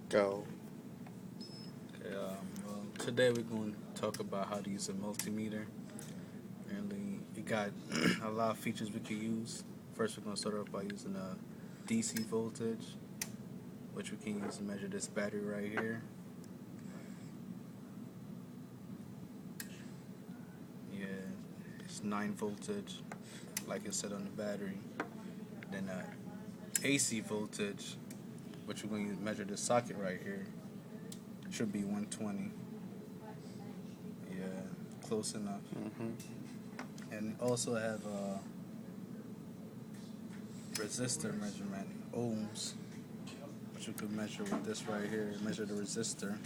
Go. Okay, well, today we're going to talk about how to use a multimeter. Apparently, it got a lot of features we could use. First, we're going to start off by using a DC voltage, which we can use to measure this battery right here. Yeah, it's 9 voltage, like it said on the battery. Then AC voltage, which we're going to measure this socket right here, should be 120. Yeah, close enough. And also have a resistor measurement, ohms, which you could measure with this right here. Measure the resistor.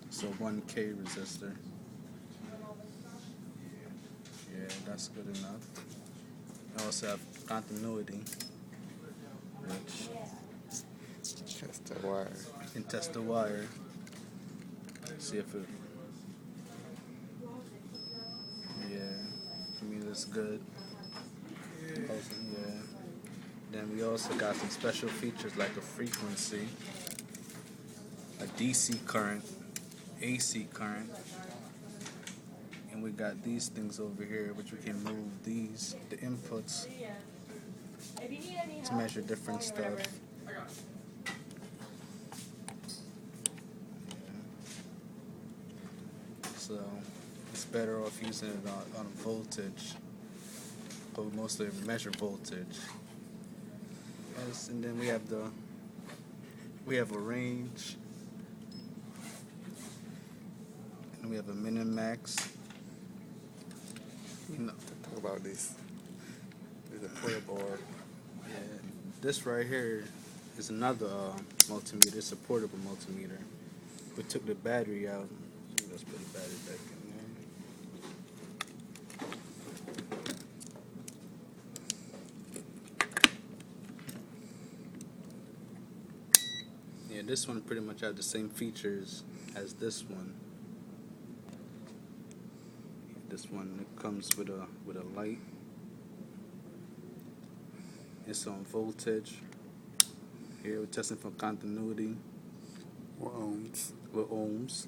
So 1K resistor. Yeah, that's good enough. I also have continuity, which Test the wire. you can test the wire, see if it, yeah, I mean it's good. Also, yeah. Then we also got some special features like a frequency, a DC current, AC current, and we got these things over here which we can move the inputs to measure different stuff. So it's better off using it on a voltage, but we mostly measure voltage. Yes, and then we have a range, and we have a min and max. You know, Talk about this. There's a player board. yeah, this right here is another multimeter. It's a portable multimeter. We took the battery out. Let's put the battery back in there. Yeah, this one pretty much has the same features as this one. This one, it comes with a light. It's on voltage. Here we're testing for continuity Or ohms. with ohms.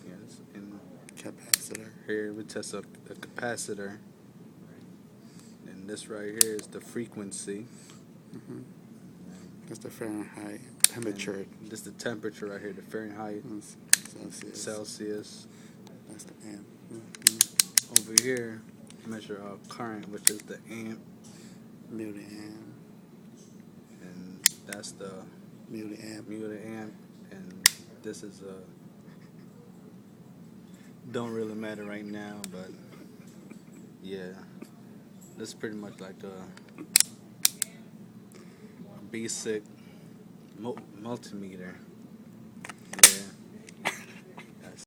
Yes, and Capacitor. here we test a capacitor. And this right here is the frequency. That's the Fahrenheit temperature. And this is the temperature right here, the Fahrenheit, Celsius. That's the amp. Over here, measure our current, which is the amp, Milliamp. and that's the Milliamp. and this is don't really matter right now, but yeah, this is pretty much like a basic multimeter. Yeah.